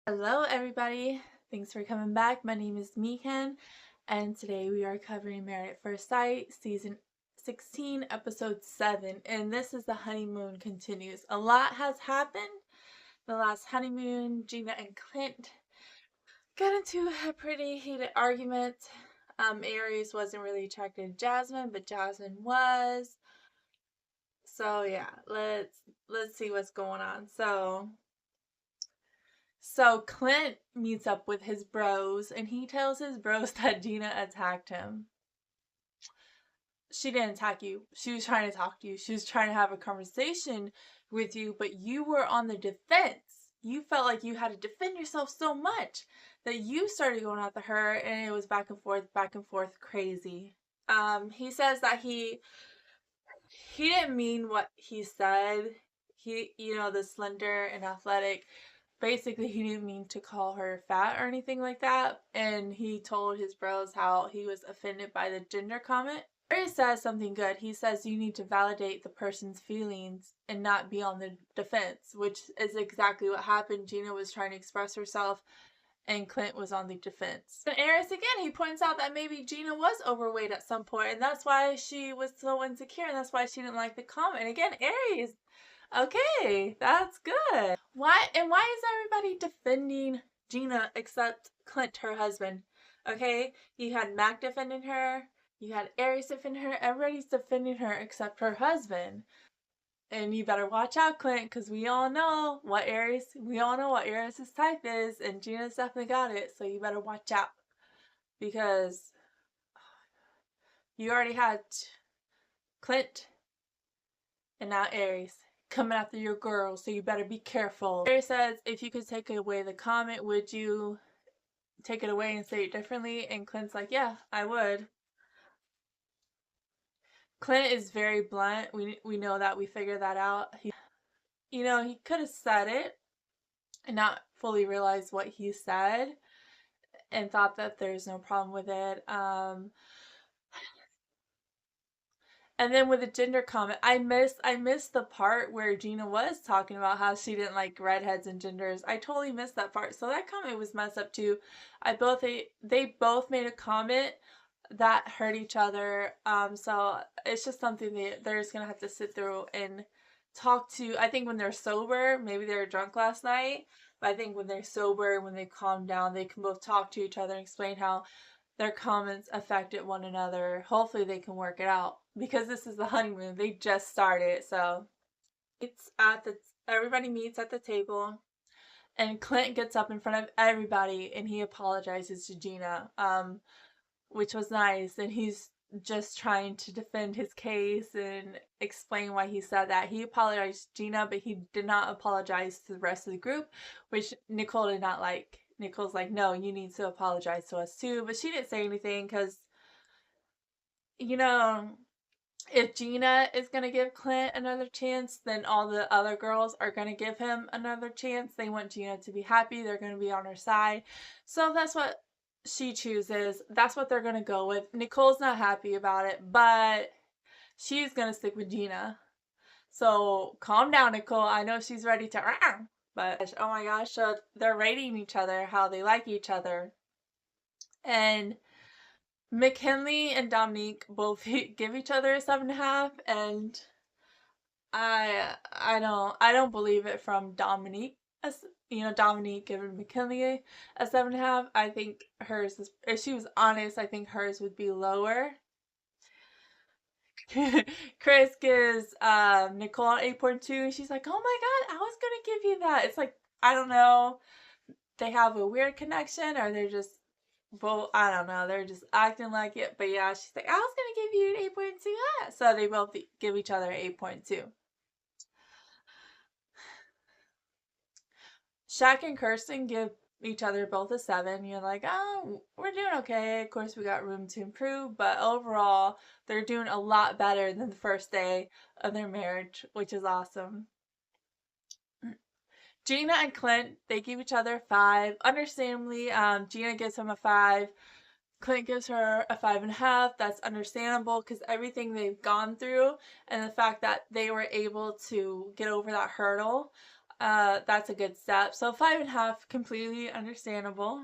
Hello everybody, thanks for coming back. My name is Meekan and today we are covering Married at First Sight season 16 episode 7, and this is the honeymoon continues. A lot has happened. The last honeymoon, Gina and Clint got into a pretty heated argument. Aries wasn't really attracted to Jasmine, but Jasmine was. So yeah, let's see what's going on. So Clint meets up with his bros and he tells his bros that Gina attacked him. She didn't attack you. She was trying to talk to you. She was trying to have a conversation with you, but you were on the defense. You felt like you had to defend yourself so much that you started going after her, and it was back and forth, crazy. He says that he didn't mean what he said. The slender and athletic, basically he didn't mean to call her fat or anything like that, and he told his bros how he was offended by the gender comment. Barry says something good. He says you need to validate the person's feelings and not be on the defense, which is exactly what happened. Gina was trying to express herself and Clint was on the defense. And Aries, again, he points out that maybe Gina was overweight at some point, and that's why she was so insecure, and that's why she didn't like the comment. And again, Aries, okay, that's good. Why is everybody defending Gina except Clint, her husband? Okay, you had Mac defending her, you had Aries defending her, everybody's defending her except her husband. And you better watch out, Clint, because we all know what Aries' type is, and Gina's definitely got it, so you better watch out. Because you already had Clint and now Aries coming after your girl, so you better be careful. Aries says, if you could take away the comment, would you take it away and say it differently? And Clint's like, yeah, I would. Clint is very blunt. We know that. We figured that out. He could have said it and not fully realized what he said and thought that there's no problem with it. And then with the gender comment, I missed the part where Gina was talking about how she didn't like redheads and genders. I totally missed that part. So that comment was messed up too. They both made a comment that hurt each other. So it's just something that they're just gonna have to sit through and talk to. I think when they're sober, maybe they were drunk last night, but I think when they're sober, when they calm down, they can both talk to each other and explain how their comments affected one another. Hopefully they can work it out because this is the honeymoon. They just started, so everybody meets at the table, and Clint gets up in front of everybody and he apologizes to Gina, which was nice, and he's just trying to defend his case and explain why he said that. He apologized to Gina, but he did not apologize to the rest of the group, which Nicole did not like. Nicole's like, no, you need to apologize to us too, but she didn't say anything because, if Gina is going to give Clint another chance, then all the other girls are going to give him another chance. They want Gina to be happy. They're going to be on her side. So that's what she chooses. That's what they're going to go with. Nicole's not happy about it, but she's going to stick with Gina. So calm down, Nicole. I know she's ready to, but oh my gosh, so they're rating each other, how they like each other. And McKinley and Domynique both give each other a 7.5, and I don't believe it from Domynique. As Domynique giving McKinley a 7.5. I think hers is, if she was honest, I think hers would be lower. Chris gives Nicole an 8.2. She's like, oh my god, I was gonna give you that. It's like, I don't know. They have a weird connection, or they're just both, I don't know, they're just acting like it. But yeah, she's like, I was gonna give you an 8.2. So they both give each other an 8.2. Shaq and Kirsten give each other both a 7. You're like, oh, we're doing okay. Of course, we got room to improve, but overall, they're doing a lot better than the first day of their marriage, which is awesome. Gina and Clint, they give each other a 5. Understandably, Gina gives him a 5. Clint gives her a 5.5. That's understandable because everything they've gone through and the fact that they were able to get over that hurdle. that's a good step. So 5.5, completely understandable.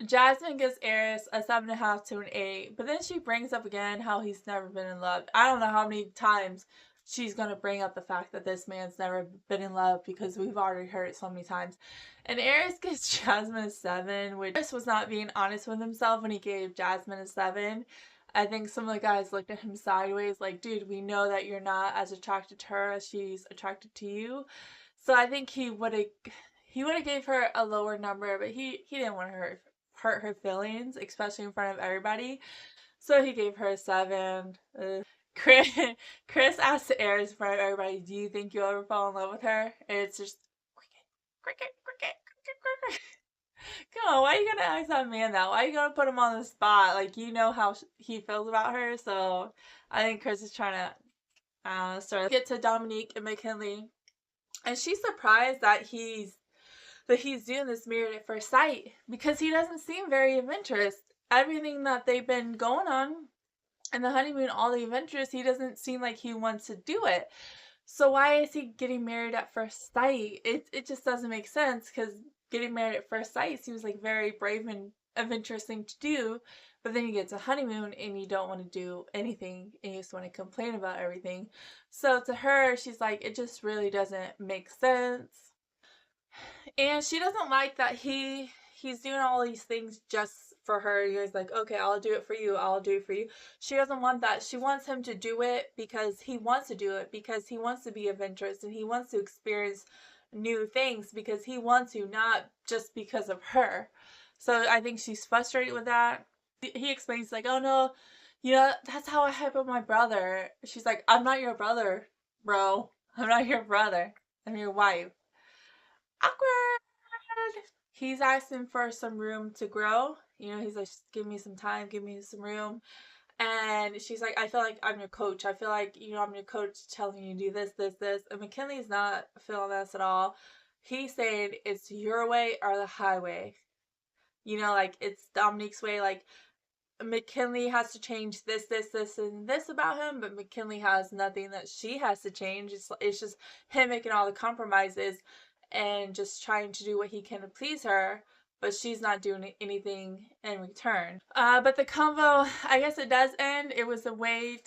Jasmine gives Eris a 7.5 to an 8, but then she brings up again how he's never been in love. I don't know how many times she's gonna bring up the fact that this man's never been in love because we've already heard it so many times. And Eris gives Jasmine a 7, which Eris was not being honest with himself when he gave Jasmine a 7. I think some of the guys looked at him sideways, like, dude, we know that you're not as attracted to her as she's attracted to you. So I think he would have gave her a lower number, but he didn't want her hurt her feelings, especially in front of everybody. So he gave her a 7. Chris, Chris asked Eris in front of everybody, "Do you think you'll ever fall in love with her?" And it's just cricket, cricket, cricket, cricket, cricket. Come on, why are you gonna ask that man that? Why are you gonna put him on the spot? Like, you know how he feels about her. So I think Chris is trying to start get to Domynique and McKinley, and she's surprised that he's doing this Married at First Sight because he doesn't seem very adventurous. Everything that they've been going on and the honeymoon, all the adventures, he doesn't seem like he wants to do it. So why is he getting married at first sight? It just doesn't make sense because getting married at first sight seems like very brave and adventurous thing to do. But then you get to honeymoon and you don't want to do anything and you just want to complain about everything. So to her, she's like, it just really doesn't make sense. And she doesn't like that he's doing all these things just for her. He's like, okay, I'll do it for you. I'll do it for you. She doesn't want that. She wants him to do it because he wants to do it, because he wants to be adventurous and he wants to experience new things because he wants to, not just because of her. So I think she's frustrated with that. He explains like, oh no, that's how I hype up my brother. She's like, I'm not your brother, bro. I'm not your brother. I'm your wife. Awkward. He's asking for some room to grow. He's like, just give me some time, give me some room. And she's like, I feel like I'm your coach. I feel like, I'm your coach telling you to do this, this, this. And McKinley's not feeling this at all. He's saying it's your way or the highway. Like it's Domynique's way. Like McKinley has to change this, this, this, and this about him, but McKinley has nothing that she has to change. It's just him making all the compromises and just trying to do what he can to please her, but she's not doing anything in return. But the convo, I guess it does end. It was a way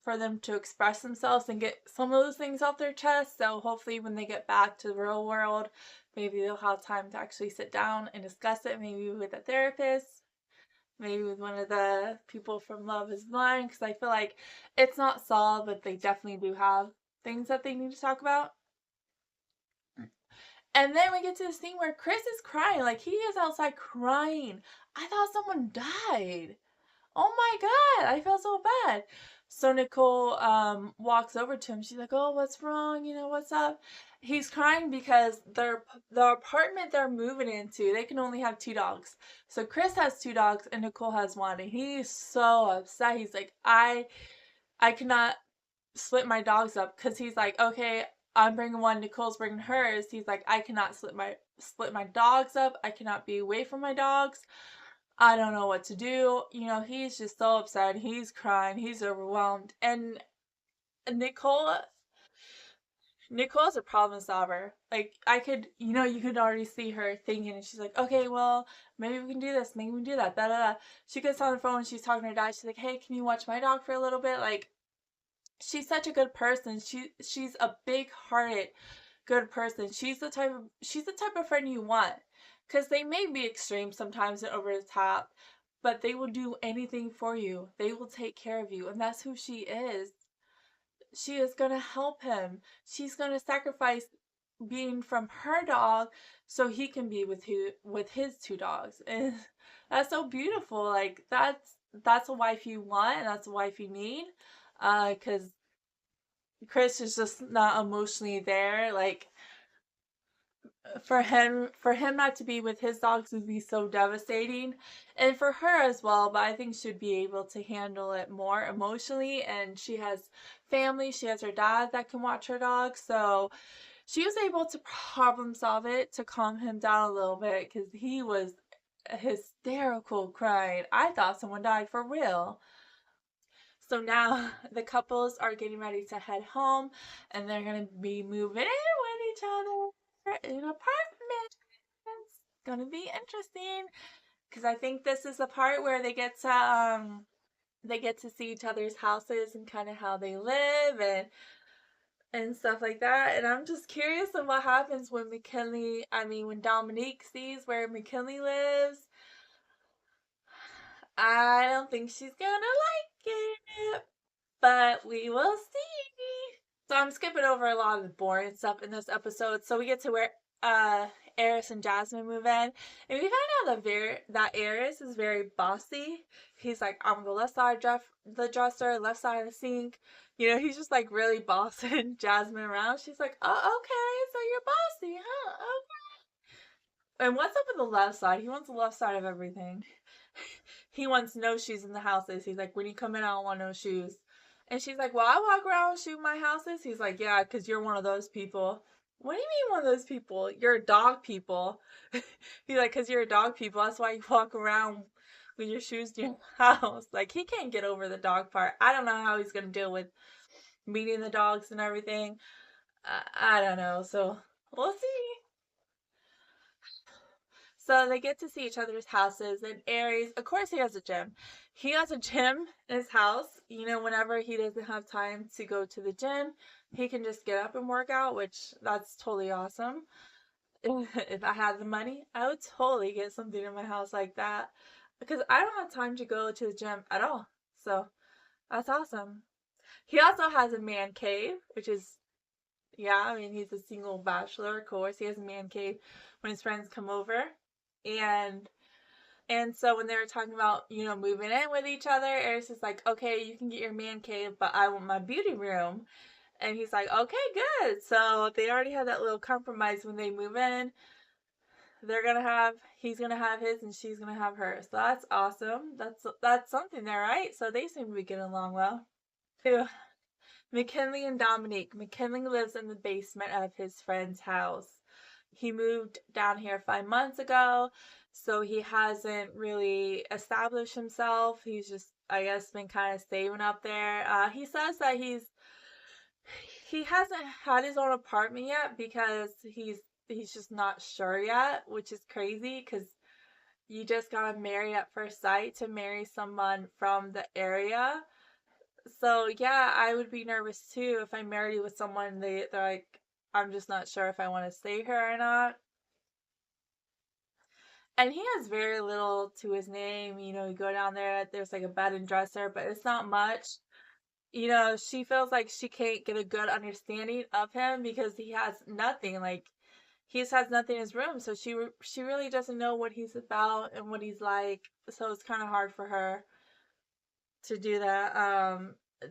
for them to express themselves and get some of those things off their chest. So hopefully when they get back to the real world, maybe they'll have time to actually sit down and discuss it, maybe with a therapist, maybe with one of the people from Love is Blind, because I feel like it's not solved, but they definitely do have things that they need to talk about. And then we get to the scene where Chris is crying. Like, he is outside crying. I thought someone died. Oh my God, I felt so bad. So Nicole walks over to him. She's like, oh, what's wrong? What's up? He's crying because the apartment they're moving into, they can only have 2 dogs. So Chris has 2 dogs and Nicole has 1. And he's so upset. He's like, I cannot split my dogs up, because he's like, okay, I'm bringing one, Nicole's bringing hers. He's like, I cannot split my dogs up. I cannot be away from my dogs. I don't know what to do. He's just so upset. He's crying. He's overwhelmed. And Nicole's a problem solver. Like, you could already see her thinking, and she's like, okay, well, maybe we can do this. Maybe we can do that. Da, da, da. She gets on the phone and she's talking to her dad. She's like, hey, can you watch my dog for a little bit? Like, she's such a good person. She's a big-hearted, good person. She's the type of friend you want, because they may be extreme sometimes and over the top, but they will do anything for you. They will take care of you, and that's who she is. She is gonna help him. She's gonna sacrifice being from her dog so he can be with his 2 dogs, and that's so beautiful. Like, that's a wife you want, and that's a wife you need. Because Chris is just not emotionally there. Like, for him not to be with his dogs would be so devastating, and for her as well. But I think she'd be able to handle it more emotionally, and she has family. She has her dad that can watch her dog, so she was able to problem solve it to calm him down a little bit, because he was hysterical crying. I thought someone died for real. So now the couples are getting ready to head home and they're going to be moving in with each other in an apartment. It's going to be interesting because I think this is the part where they get to see each other's houses and kind of how they live and stuff like that. And I'm just curious of what happens when when Domynique sees where McKinley lives. I don't think she's gonna like it, but we will see. So I'm skipping over a lot of the boring stuff in this episode. So we get to where Eris and Jasmine move in, and we find out that Eris is very bossy. He's like, I'm the left side of the dresser, left side of the sink. You know, he's just like really bossing Jasmine around. She's like, oh, okay, so you're bossy, huh? Okay. And what's up with the left side? He wants the left side of everything. He wants no shoes in the houses. He's like, when you come in, I don't want no shoes. And she's like, well, I walk around and shoot my houses. He's like, yeah, because you're one of those people. What do you mean one of those people? You're dog people. He's like, because you're a dog people. That's why you walk around with your shoes in your house. Like, he can't get over the dog part. I don't know how he's going to deal with meeting the dogs and everything. I don't know. So, we'll see. So they get to see each other's houses, and Aries, of course, he has a gym. He has a gym in his house. You know, whenever he doesn't have time to go to the gym, he can just get up and work out, which that's totally awesome. If I had the money, I would totally get something in my house like that because I don't have time to go to the gym at all. So that's awesome. He also has a man cave, which is, yeah, I mean, he's a single bachelor, of course. He has a man cave when his friends come over. And so when they were talking about, you know, moving in with each other, Eris is like, okay, you can get your man cave, but I want my beauty room. And he's like, okay, good. So they already had that little compromise when they move in. He's gonna have his and she's gonna have hers. So that's awesome. That's something there, right? So they seem to be getting along well. Ew. McKinley and Domynique. McKinley lives in the basement of his friend's house. He moved down here 5 months ago, so he hasn't really established himself. He's just, I guess, been kind of saving up there. He says that he hasn't had his own apartment yet because he's just not sure yet, which is crazy because you just gotta marry at first sight to marry someone from the area. So yeah, I would be nervous too if I married with someone they're like, I'm just not sure if I want to stay here or not. And he has very little to his name. You know, you go down there, there's like a bed and dresser, but it's not much. You know, she feels like she can't get a good understanding of him because he has nothing. Like he just has nothing in his room, so she really doesn't know what he's about and what he's like. So it's kind of hard for her to do that.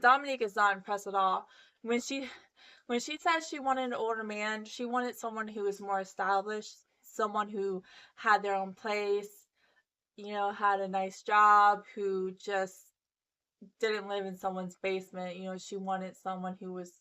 Domynique is not impressed at all. When she said she wanted an older man, she wanted someone who was more established, someone who had their own place, you know, had a nice job, who just didn't live in someone's basement. You know, she wanted someone who was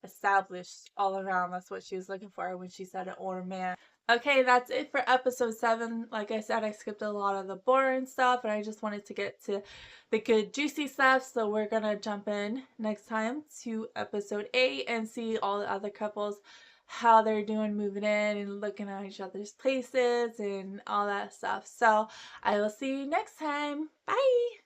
established all around. That's what she was looking for when she said an older man. Okay, that's it for episode 7. Like I said, I skipped a lot of the boring stuff, and I just wanted to get to the good juicy stuff. So we're gonna jump in next time to episode 8 and see all the other couples, how they're doing moving in and looking at each other's places and all that stuff. So I will see you next time. Bye!